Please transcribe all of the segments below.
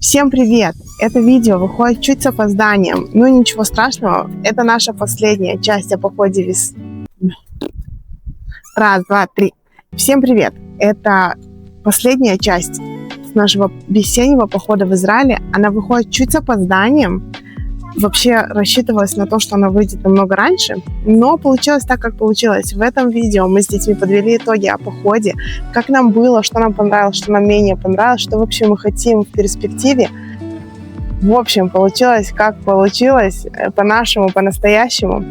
Всем привет! Это видео выходит чуть с опозданием, но ничего страшного, это наша последняя часть о походе Раз, два, три. Всем привет! Это последняя часть с нашего весеннего похода в Израиле. Она выходит чуть с опозданием. Вообще рассчитывалось на то, что она выйдет намного раньше, но получилось так, как получилось. В этом видео мы с детьми подвели итоги о походе, как нам было, что нам понравилось, что нам менее понравилось, что вообще мы хотим в перспективе. В общем, получилось, как получилось, по-нашему, по-настоящему.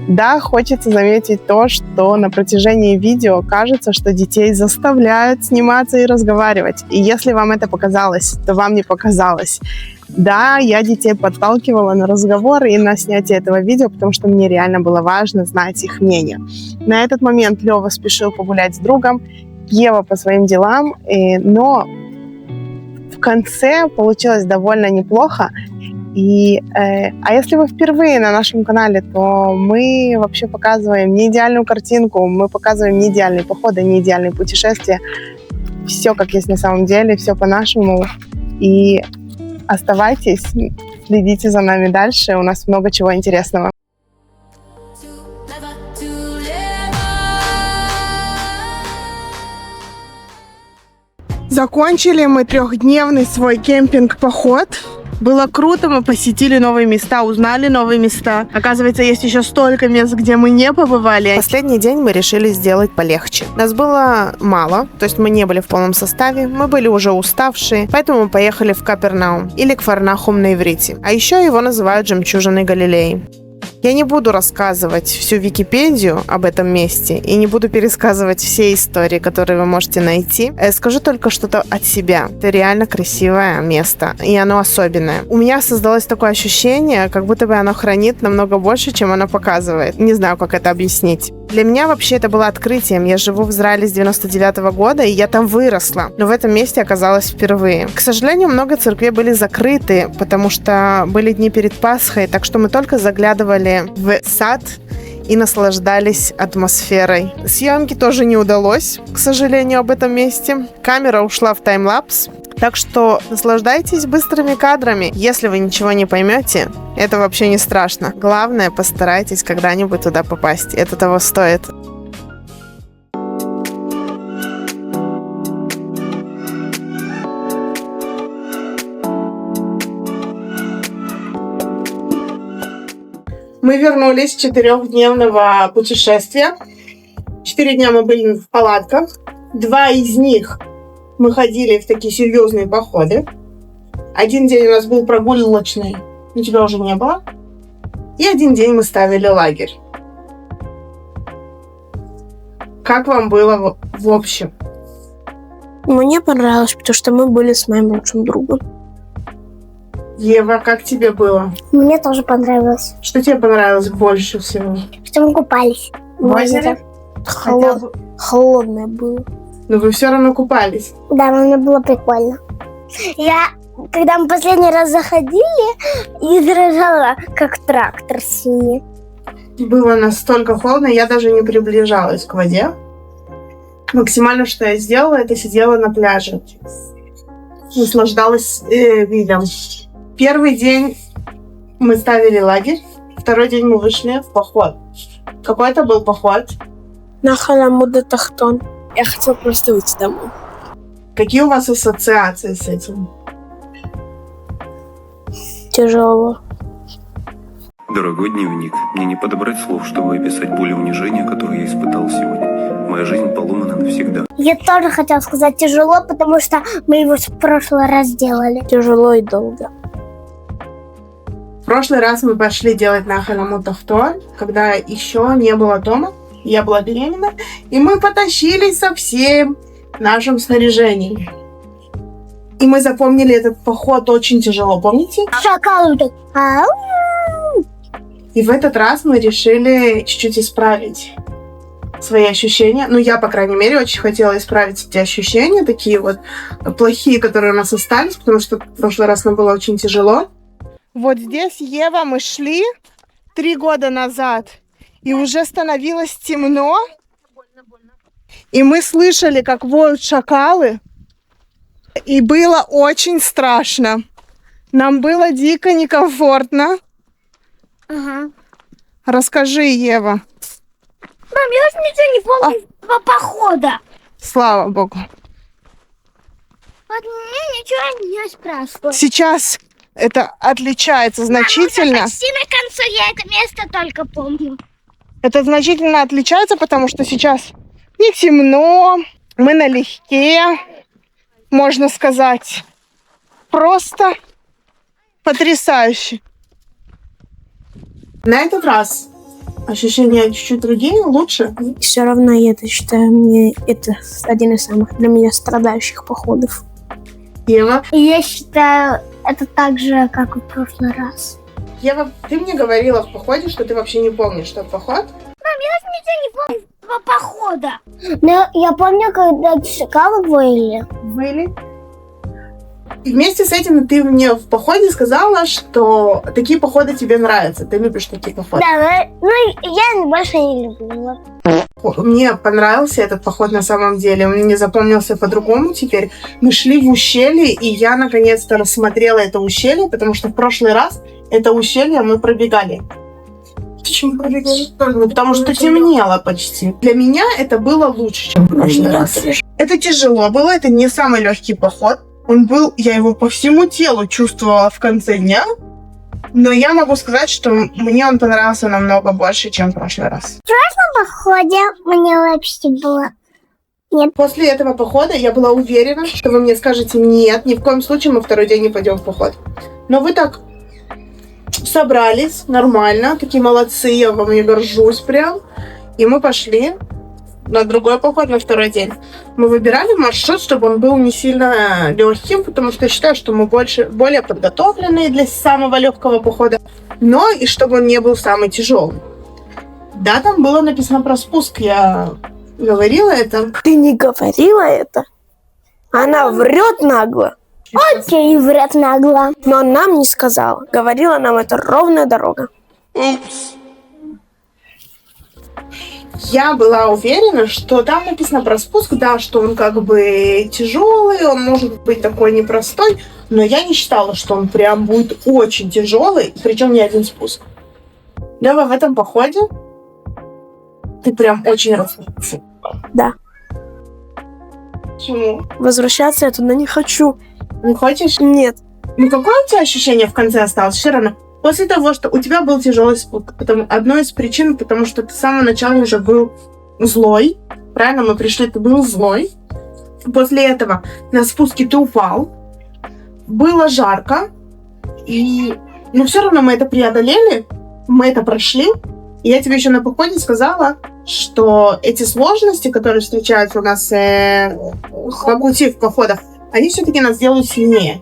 Да, хочется заметить то, что на протяжении видео кажется, что детей заставляют сниматься и разговаривать. И если вам это показалось, то вам не показалось. Да, я детей подталкивала на разговор и на снятие этого видео, потому что мне реально было важно знать их мнение. На этот момент Лёва спешил погулять с другом, Ева по своим делам, но в конце получилось довольно неплохо. А если вы впервые на нашем канале, то мы вообще показываем не идеальную картинку, мы показываем не идеальные походы, не идеальные путешествия. Все как есть на самом деле, все по-нашему. И оставайтесь, следите за нами дальше, у нас много чего интересного. Закончили мы 3-дневный свой кемпинг-поход. Было круто, мы посетили новые места, узнали новые места. Оказывается, есть еще столько мест, где мы не побывали. Последний день мы решили сделать полегче. Нас было мало, то есть мы не были в полном составе, мы были уже уставшие, поэтому мы поехали в Капернаум, или Кфар-Нахум на иврите. А еще его называют жемчужиной Галилеи. Я не буду рассказывать всю Википедию об этом месте и не буду пересказывать все истории, которые вы можете найти. Скажу только что-то от себя. Это реально красивое место, и оно особенное. У меня создалось такое ощущение, как будто бы оно хранит намного больше, чем оно показывает. Не знаю, как это объяснить. Для меня вообще это было открытием. Я живу в Израиле с 99-го года, и я там выросла. Но в этом месте оказалась впервые. К сожалению, много церквей были закрыты, потому что были дни перед Пасхой, так что мы только заглядывали в сад и наслаждались атмосферой. Съемки тоже не удалось, к сожалению, об этом месте. Камера ушла в таймлапс. Так что наслаждайтесь быстрыми кадрами. Если вы ничего не поймете, это вообще не страшно. Главное, постарайтесь когда-нибудь туда попасть. Это того стоит. Мы вернулись с 4-дневного путешествия. 4 дня мы были в палатках. 2 из них мы ходили в такие серьезные походы. 1 день у нас был прогулочный, но тебя уже не было. И 1 день мы ставили лагерь. Как вам было в общем? Мне понравилось, потому что мы были с моим лучшим другом. Ева, как тебе было? Мне тоже понравилось. Что тебе понравилось больше всего? Что мы купались. В озере? Холодное было. Но вы все равно купались. Да, но мне было прикольно. Когда мы последний раз заходили, и дрожала, как трактор синий. Было настолько холодно, я даже не приближалась к воде. Максимально, что я сделала, это сидела на пляже. Наслаждалась видом. 1 день мы ставили лагерь, 2 день мы вышли в поход. Какой это был поход? Нахаль Амуд-а-Тахтон. Я хотела просто выйти домой. Какие у вас ассоциации с этим? Тяжело. Дорогой дневник, мне не подобрать слов, чтобы описать боль и унижение, которое я испытал сегодня. Моя жизнь поломана навсегда. Я тоже хотела сказать тяжело, потому что мы его в прошлый раз делали. Тяжело и долго. В прошлый раз мы пошли делать Нахаль Амуд-а-Тахтон, когда еще не было дома, я была беременна, и мы потащились со всем нашим снаряжением. И мы запомнили этот поход очень тяжело, помните? Шакалы так. И в этот раз мы решили чуть-чуть исправить свои ощущения. Ну, я, по крайней мере, очень хотела исправить эти ощущения, такие вот плохие, которые у нас остались, потому что в прошлый раз нам было очень тяжело. Вот здесь, Ева, мы шли 3 года назад, и уже становилось темно. И мы слышали, как воют шакалы. И было очень страшно. Нам было дико некомфортно. Ага. Расскажи, Ева. Мам, я уже ничего не помню по похода. Слава богу. Вот мне ничего не спрашивают. Сейчас это отличается значительно. Почти на концу я это место только помню. Это значительно отличается, потому что сейчас не темно, мы налегке, можно сказать. Просто потрясающе. На этот раз ощущения чуть-чуть другие, лучше. Все равно я это считаю, мне это один из самых для меня страдающих походов. Ева, И я считаю, это так же, как и в прошлый раз. Ева, ты мне говорила в походе, что ты вообще не помнишь тот поход. По похода. Но я помню, когда Чикаго были. Были. И вместе с этим ты мне в походе сказала, что такие походы тебе нравятся. Ты любишь такие походы. Да, но я больше не любила. Мне понравился этот поход на самом деле. Он мне запомнился по-другому теперь. Мы шли в ущелье, и я наконец-то рассмотрела это ущелье, потому что в прошлый раз это ущелье мы пробегали. Почему пробегали? Ну, потому что темнело почти. Для меня это было лучше, чем в прошлый раз. Это тяжело было, это не самый легкий поход. Он был, я его по всему телу чувствовала в конце дня. Но я могу сказать, что мне он понравился намного больше, чем в прошлый раз. В походе мне вообще было. После этого похода я была уверена, что вы мне скажете нет, ни в коем случае мы второй день не пойдем в поход. Но вы так собрались нормально, такие молодцы, я вам и горжусь прям. И мы пошли на другой поход, на второй день. Мы выбирали маршрут, чтобы он был не сильно легким, потому что я считаю, что мы более подготовленные для самого легкого похода, но и чтобы он не был самый тяжелый. Да, там было написано про спуск, я говорила это. Ты не говорила это? Она врет нагло. Окей, врет нагло. Но нам не сказала. Говорила нам, это ровная дорога. Я была уверена, что там написано про спуск, да, что он как бы тяжелый, он может быть такой непростой, но я не считала, что он прям будет очень тяжелый, причем не один спуск. Лёва, в этом походе ты прям очень расслабился. Да. Почему? Возвращаться я туда не хочу. Не хочешь? Нет. Ну, какое у тебя ощущение в конце осталось? Все равно. После того, что у тебя был тяжелый спуск, одной из причин, потому что ты с самого начала уже был злой. Правильно, мы пришли, ты был злой. После этого на спуске ты упал. Было жарко. Но все равно мы это преодолели. Мы это прошли. И я тебе еще на походе сказала, что эти сложности, которые встречаются у нас по пути в походах, они все-таки нас делают сильнее.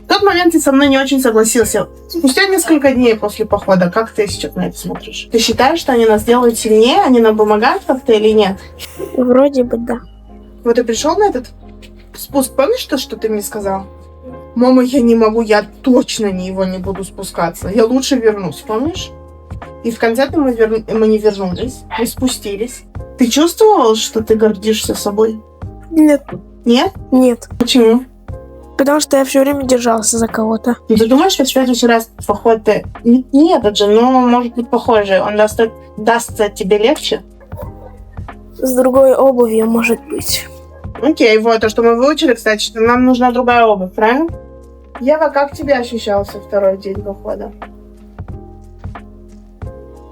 В тот момент ты со мной не очень согласился. Спустя несколько дней после похода, как ты сейчас на это смотришь? Ты считаешь, что они нас делают сильнее, они нам помогают как-то или нет? Вроде бы да. Вот ты пришел на этот спуск, помнишь то, что ты мне сказал? Мама, я не могу, я точно его не буду спускаться. Я лучше вернусь, помнишь? И в конце мы не вернулись, мы спустились. Ты чувствовал, что ты гордишься собой? Нет. Нет? Нет. Почему? Потому что я все время держался за кого-то. Ну, ты думаешь, что в следующий раз поход-то не этот же, но может быть похожий, он дастся тебе легче? С другой обувью, может быть. Окей, вот, то, что мы выучили, кстати, что нам нужна другая обувь, правильно? Ева, как тебе ощущался второй день похода?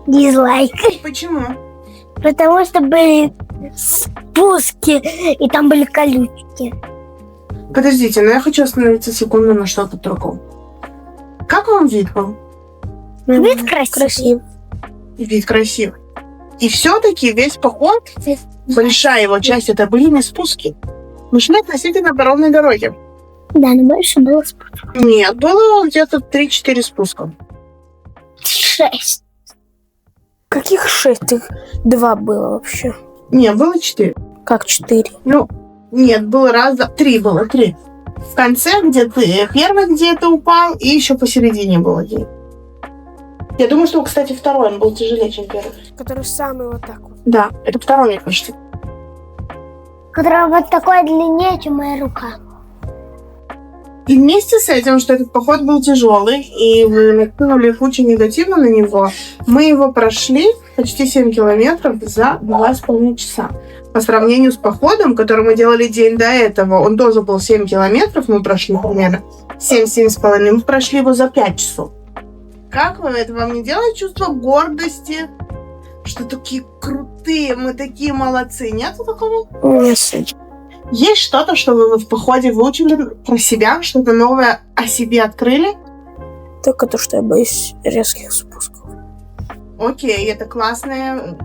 Дизлайк. Почему? Потому что были спуски, и там были колючки. Подождите, но я хочу остановиться секунду на что-то другом. Как вам вид был? Вид красивый. Вид красивый. И все-таки весь поход, большая его часть, это были не спуски. Мы шли относительно по ровной дороге. Да, но больше было спусков. Нет, было где-то 3-4 спуска. 6. Каких 6? Их 2 было вообще. Нет, было 4. Как 4? Ну, нет, было 3 было, 3. В конце, где ты первый где-то упал, и еще посередине был один. Я думаю, что, кстати, второй, он был тяжелее, чем первый. Который самый вот так вот. Да, это второй, мне кажется. Которая вот такой длиннее, чем моя рука. И вместе с этим, что этот поход был тяжелый, и мы накинули кучу негатива на него, мы его прошли почти 7 километров за 2,5 часа. По сравнению с походом, который мы делали день до этого, он тоже был 7 километров, мы прошли примерно 7,5, мы прошли его за 5 часов. Как вы это? Вам не делает чувство гордости? Что такие крутые, мы такие молодцы. Нету такого? Нет. Есть что-то, что вы в походе выучили про себя, что-то новое о себе открыли? Только то, что я боюсь резких спусков. Окей, это классная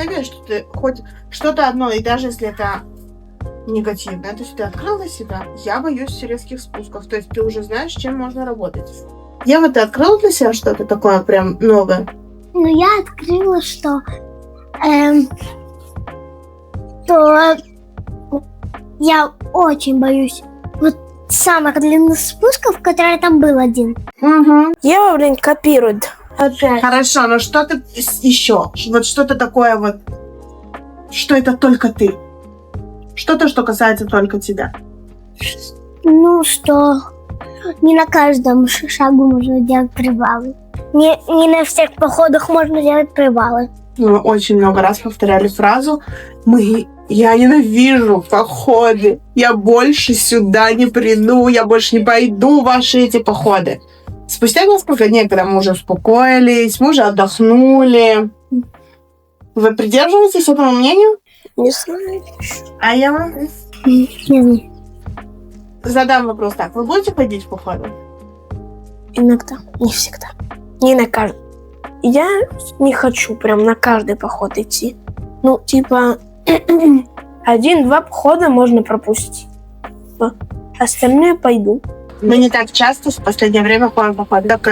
вещь, что ты хоть что-то одно, и даже если это негативное, то есть ты открыл для себя. Я боюсь резких спусков, то есть ты уже знаешь, с чем можно работать. Ева, ты открыла для себя что-то такое прям новое? Ну, я открыла, что то я очень боюсь вот самых длинных спусков, которые там был один. Угу. Ева, блин, копирует. Опять. Хорошо, но что ты еще? Вот что-то такое вот, что это только ты? Что-то, что касается только тебя? Ну, что не на каждом шагу можно делать привалы. Не на всех походах можно делать привалы. Мы очень много раз повторяли фразу «Я ненавижу походы, я больше сюда не приду, я больше не пойду в ваши эти походы». Спустя несколько дней, когда мы уже успокоились, мы уже отдохнули. Вы придерживаетесь этому мнению? Не знаю. А я вам Не знаю. задам вопрос так. Вы будете ходить в походы? Иногда, не всегда. Не на каждый. Я не хочу прям на каждый поход идти. Ну, типа, 1-2 похода можно пропустить. Но остальные пойду. Мы не так часто в последнее время ходим в походы. Так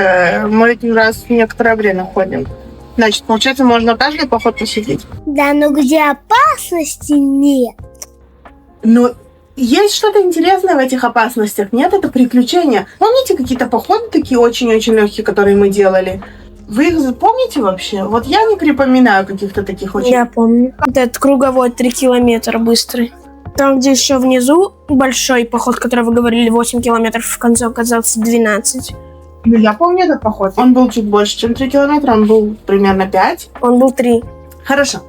мы один раз в некоторое время ходим. Значит, получается, можно каждый поход посетить. Да, но где опасности нет. Но есть что-то интересное в этих опасностях, нет? Это приключения. Помните какие-то походы такие очень-очень легкие, которые мы делали? Вы их помните вообще? Вот я не припоминаю каких-то таких очень... Я помню. Этот круговой 3 километра быстрый. Там, где еще внизу большой поход, который вы говорили, 8 километров, в конце оказался 12. Ну, я помню этот поход. Он был чуть больше, чем 3 километра, он был примерно 5. Он был 3. Хорошо.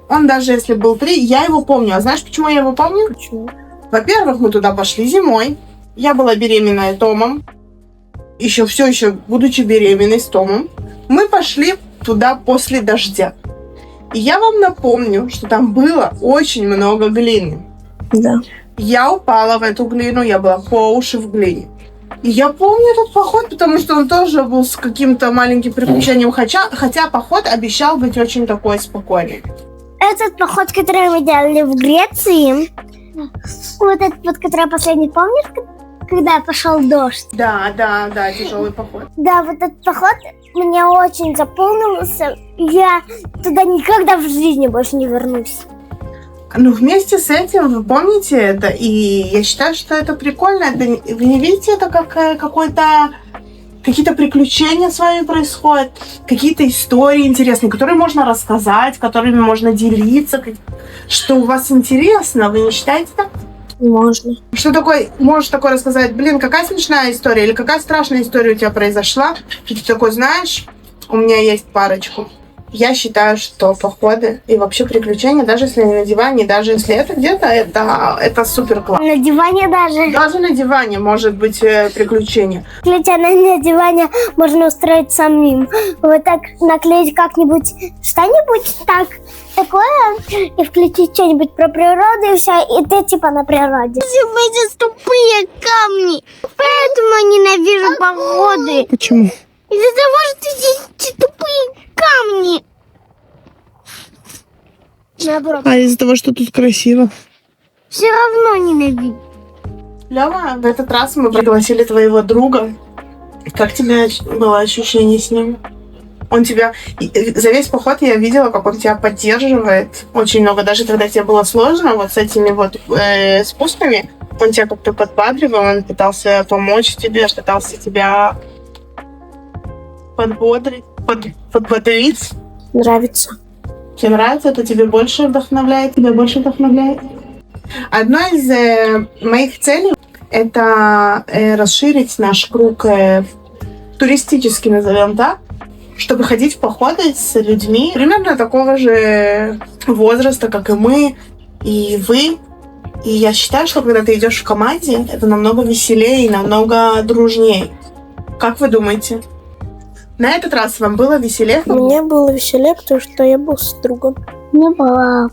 Он даже если был 3, я его помню. А знаешь, почему я его помню? Почему? Во-первых, мы туда пошли зимой. Я была беременная Томом. Все еще будучи беременной с Томом. Мы пошли туда после дождя. И я вам напомню, что там было очень много глины. Да. Я упала в эту глину, я была по уши в глине. И я помню этот поход, потому что он тоже был с каким-то маленьким приключением, хотя поход обещал быть очень такой спокойный. Этот поход, который мы делали в Греции, вот этот вот, который последний, помнишь, когда пошел дождь? Да, тяжелый поход. Да, вот этот поход мне очень запомнился. Я туда никогда в жизни больше не вернусь. Ну, вместе с этим, вы помните это, и я считаю, что это прикольно. Вы не видите это как какие-то приключения с вами происходят, какие-то истории интересные, которые можно рассказать, которыми можно делиться, что у вас интересно, вы не считаете так? Можно. Что можешь такое рассказать, какая смешная история или какая страшная история у тебя произошла, и ты такой, знаешь, у меня есть парочку. Я считаю, что походы и вообще приключения, даже если не на диване, даже если это где-то, это супер классно. На диване даже. Даже на диване может быть приключение. На диване можно устроить самим. Вот так наклеить как-нибудь что-нибудь такое и включить что-нибудь про природу и все, и ты типа на природе. Эти тупые камни, поэтому ненавижу походы. Почему? Из-за того, что эти тупые камни. Наоборот. А из-за того, что тут красиво. Все равно ненавижу. Лёва, в этот раз мы пригласили твоего друга. Как тебе было ощущение с ним? Он тебя... За весь поход я видела, как он тебя поддерживает очень много. Даже когда тебе было сложно вот с этими вот спусками, он тебя как-то подбадривал, он пытался помочь тебе, пытался тебя подбодрить. Нравится. Тебе нравится? Это тебя больше вдохновляет? Одна из моих целей это расширить наш круг туристический, назовем так, чтобы ходить в походы с людьми примерно такого же возраста, как и мы, и вы. И я считаю, что когда ты идешь в команде, это намного веселее и намного дружнее. Как вы думаете? На этот раз вам было веселее? Мне было веселее, потому что я был с другом. Мне было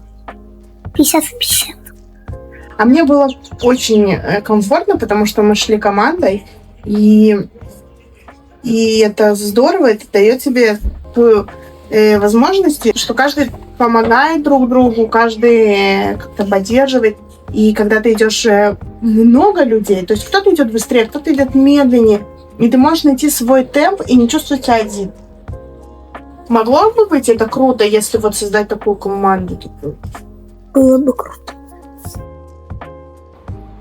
50/50. А мне было очень комфортно, потому что мы шли командой, и это здорово, это дает тебе ту возможность, что каждый помогает друг другу, каждый как-то поддерживает. И когда ты идешь много людей, то есть кто-то идет быстрее, кто-то идет медленнее, и ты можешь найти свой темп и не чувствовать себя один. Могло бы быть это круто, если вот создать такую команду? Было бы круто.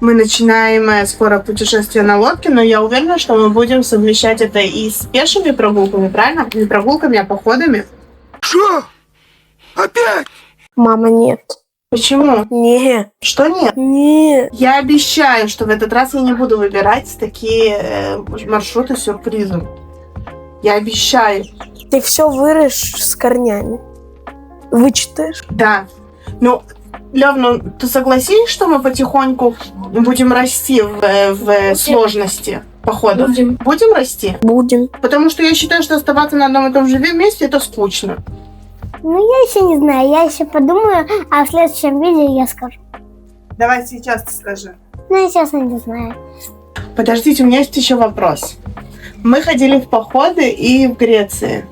Мы начинаем скоро путешествие на лодке, но я уверена, что мы будем совмещать это и с пешими прогулками, правильно? Не прогулками, а походами. Что? Опять? Мама, нет. Почему? Нет. Что нет? Нет. Я обещаю, что в этот раз я не буду выбирать такие маршруты с сюрпризом. Я обещаю. Ты все вырежешь с корнями. Вычитаешь. Да. Ну, Лев, ну ты согласись, что мы потихоньку будем расти в сложности походов? Будем расти? Будем. Потому что я считаю, что оставаться на одном и том же месте это скучно. Ну, я еще не знаю, я еще подумаю, а в следующем видео я скажу. Давай сейчас ты скажи. Ну, я честно не знаю. Подождите, у меня есть еще вопрос. Мы ходили в походы и в Греции.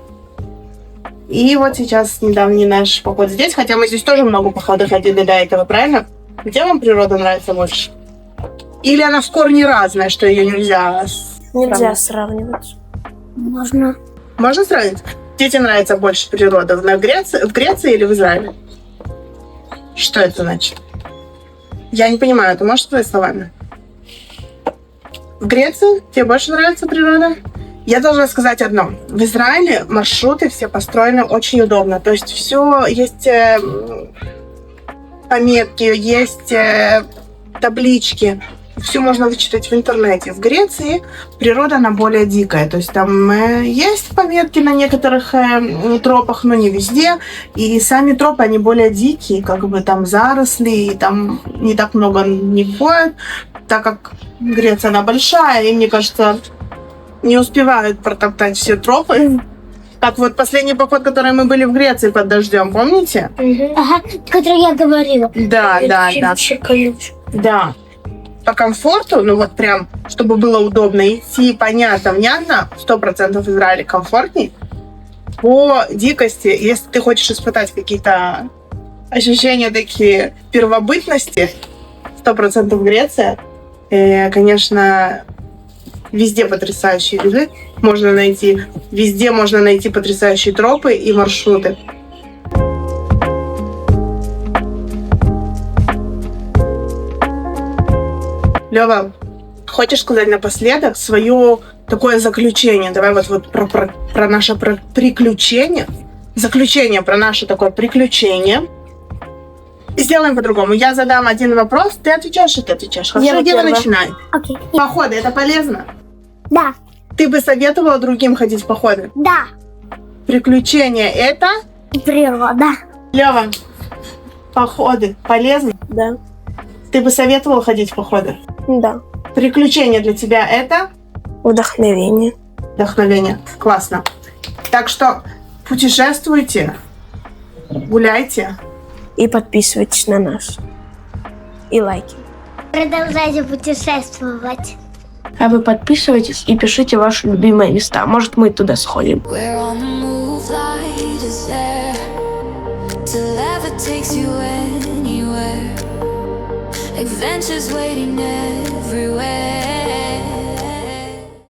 И вот сейчас недавний наш поход здесь, хотя мы здесь тоже много походов ходили до этого, правильно? Где вам природа нравится больше? Или она в корне разная, что ее нельзя сравнивать? Можно. Можно сравнить? Где тебе нравится больше природа? В Греции или в Израиле? Что это значит? Я не понимаю, ты можешь сказать словами? В Греции тебе больше нравится природа? Я должна сказать одно. В Израиле маршруты все построены очень удобно. То есть все есть пометки, есть таблички. Все можно вычитать в интернете. В Греции природа, она более дикая. То есть там есть пометки на некоторых тропах, но не везде. И сами тропы, они более дикие, как бы там заросли, и там не так много не ходят. Так как Греция, она большая, и, мне кажется, не успевают протоптать все тропы. Как вот последний поход, который мы были в Греции под дождем, помните? Ага, который я говорила. Да. Да. По комфорту, ну вот прям, чтобы было удобно идти, понятно, 100% в Израиле комфортней. По дикости, если ты хочешь испытать какие-то ощущения такие первобытности, 100% Греция. Конечно, везде потрясающие виды можно найти. Везде можно найти потрясающие тропы и маршруты. Лёва, хочешь сказать напоследок свое такое заключение? Давай вот про наше приключение. Заключение про наше такое приключение. Сделаем по-другому. Я задам один вопрос, ты отвечаешь, и ты отвечаешь. Хорошо, Ева, начинай. Окей. Походы, это полезно? Да. Ты бы советовала другим ходить в походы? Да. Приключения это? Природа. Лёва, походы полезны? Да. Ты бы советовала ходить в походы? Да. Приключения для тебя это? Вдохновение. Вдохновение. Классно. Так что путешествуйте, гуляйте. И подписывайтесь на нас. И лайки. Продолжайте путешествовать. А вы подписывайтесь и пишите ваши любимые места. Может, мы туда сходим. We're on the move, light is there till ever takes you anywhere. Adventures waiting everywhere.